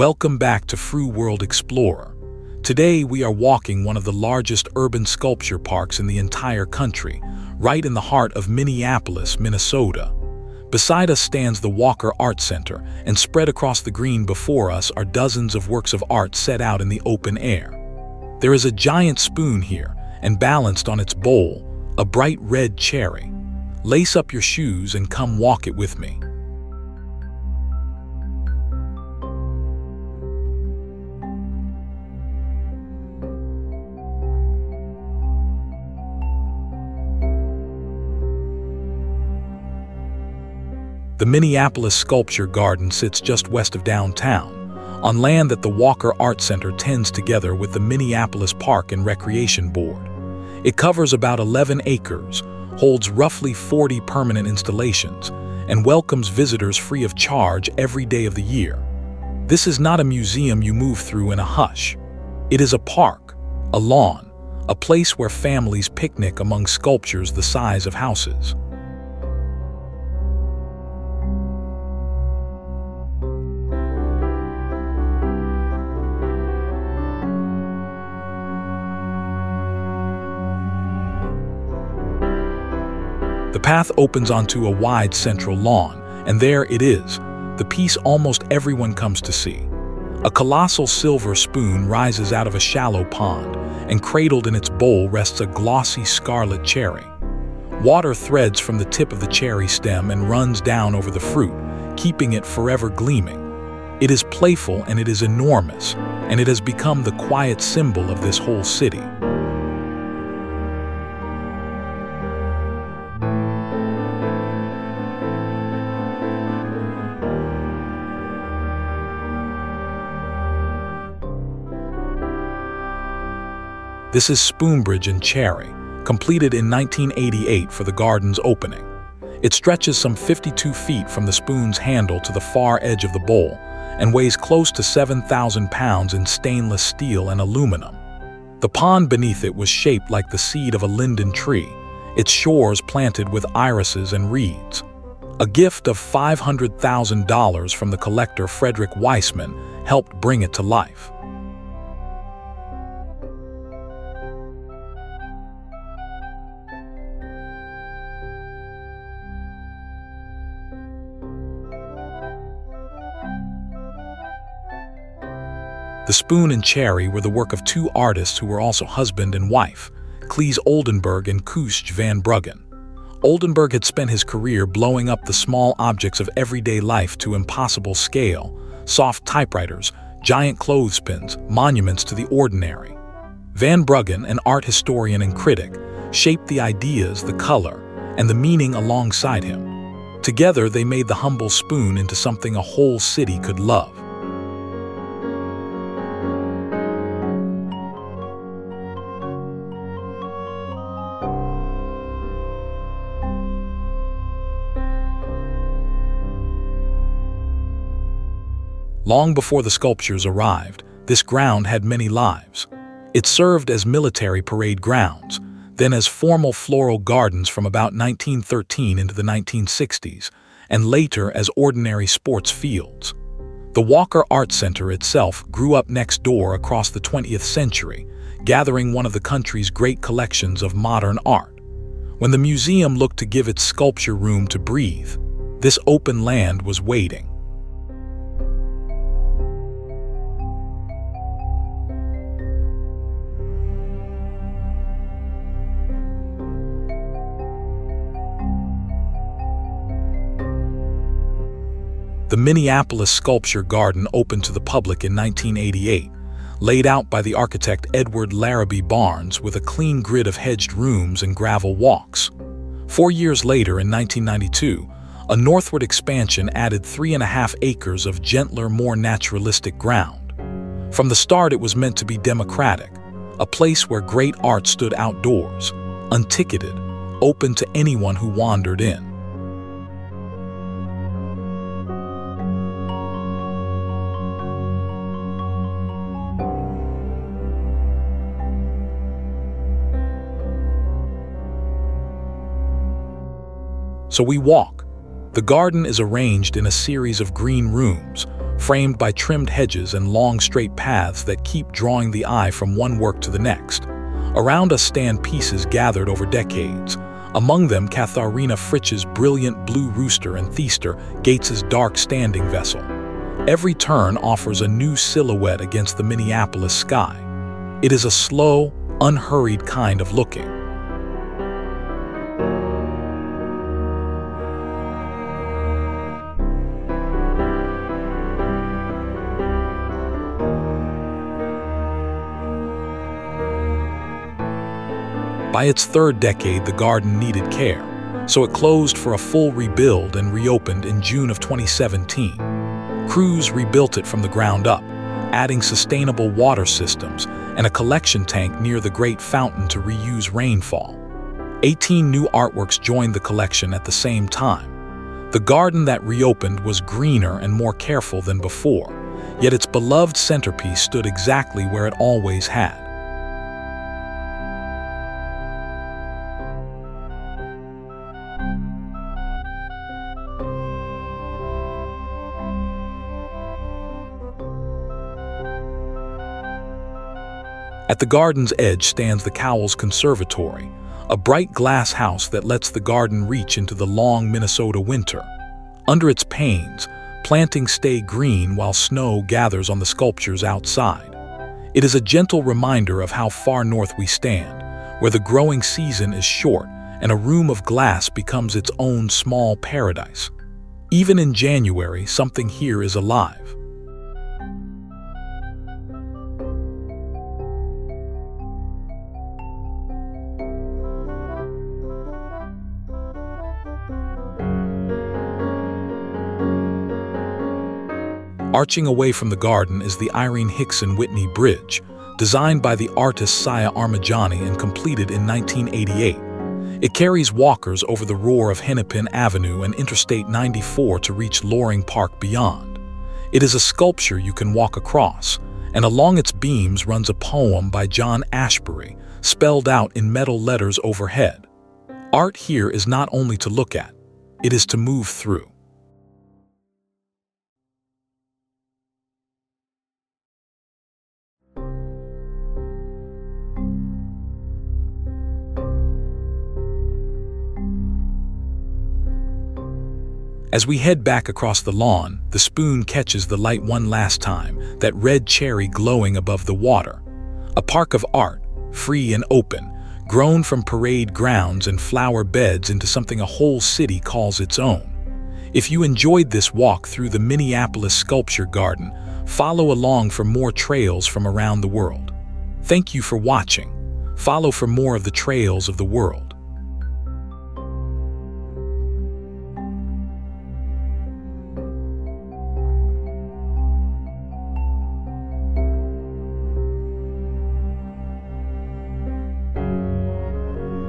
Welcome back to Fru World Explorer. Today we are walking one of the largest urban sculpture parks in the entire country, right in the heart of Minneapolis, Minnesota. Beside us stands the Walker Art Center, and spread across the green before us are dozens of works of art set out in the open air. There is a giant spoon here, and balanced on its bowl, a bright red cherry. Lace up your shoes and come walk it with me. The Minneapolis Sculpture Garden sits just west of downtown, on land that the Walker Art Center tends together with the Minneapolis Park and Recreation Board. It covers about 11 acres, holds roughly 40 permanent installations, and welcomes visitors free of charge every day of the year. This is not a museum you move through in a hush. It is a park, a lawn, a place where families picnic among sculptures the size of houses. The path opens onto a wide central lawn, and there it is, the piece almost everyone comes to see. A colossal silver spoon rises out of a shallow pond, and cradled in its bowl rests a glossy scarlet cherry. Water threads from the tip of the cherry stem and runs down over the fruit, keeping it forever gleaming. It is playful and it is enormous, and it has become the quiet symbol of this whole city. This is Spoonbridge and Cherry, completed in 1988 for the garden's opening. It stretches some 52 feet from the spoon's handle to the far edge of the bowl and weighs close to 7,000 pounds in stainless steel and aluminum. The pond beneath it was shaped like the seed of a linden tree, its shores planted with irises and reeds. A gift of $500,000 from the collector Frederick Weissman helped bring it to life. The spoon and cherry were the work of two artists who were also husband and wife, Cleese Oldenburg and Koos van Bruggen. Oldenburg had spent his career blowing up the small objects of everyday life to impossible scale, soft typewriters, giant clothespins, monuments to the ordinary. Van Bruggen, an art historian and critic, shaped the ideas, the color, and the meaning alongside him. Together they made the humble spoon into something a whole city could love. Long before the sculptures arrived, this ground had many lives. It served as military parade grounds, then as formal floral gardens from about 1913 into the 1960s, and later as ordinary sports fields. The Walker Art Center itself grew up next door across the 20th century, gathering one of the country's great collections of modern art. When the museum looked to give its sculpture room to breathe, this open land was waiting. The Minneapolis Sculpture Garden opened to the public in 1988, laid out by the architect Edward Larrabee Barnes with a clean grid of hedged rooms and gravel walks. 4 years later, in 1992, a northward expansion added 3.5 acres of gentler, more naturalistic ground. From the start, it was meant to be democratic, a place where great art stood outdoors, unticketed, open to anyone who wandered in. So we walk, The garden is arranged in a series of green rooms, framed by trimmed hedges and long straight paths that keep drawing the eye from one work to the next. Around us stand pieces gathered over decades. Among them, Katharina Fritzsch's brilliant blue rooster and Theister Gates's dark standing vessel. Every turn offers a new silhouette against the Minneapolis sky. It is a slow, unhurried kind of looking. By its third decade, the garden needed care, so it closed for a full rebuild and reopened in June of 2017. Crews rebuilt it from the ground up, adding sustainable water systems and a collection tank near the Great Fountain to reuse rainfall. 18 new artworks joined the collection at the same time. The garden that reopened was greener and more careful than before, yet its beloved centerpiece stood exactly where it always had. At the garden's edge stands the Cowles Conservatory, a bright glass house that lets the garden reach into the long Minnesota winter. Under its panes, plantings stay green while snow gathers on the sculptures outside. It is a gentle reminder of how far north we stand, where the growing season is short and a room of glass becomes its own small paradise. Even in January, something here is alive. Arching away from the garden is the Irene Hickson Whitney Bridge, designed by the artist Saya Armajani and completed in 1988. It carries walkers over the roar of Hennepin Avenue and Interstate 94 to reach Loring Park beyond. It is a sculpture you can walk across, and along its beams runs a poem by John Ashbery, spelled out in metal letters overhead. Art here is not only to look at, it is to move through. As we head back across the lawn, the spoon catches the light one last time, that red cherry glowing above the water. A park of art, free and open, grown from parade grounds and flower beds into something a whole city calls its own. If you enjoyed this walk through the Minneapolis Sculpture Garden, follow along for more trails from around the world. Thank you for watching. Follow for more of the trails of the world.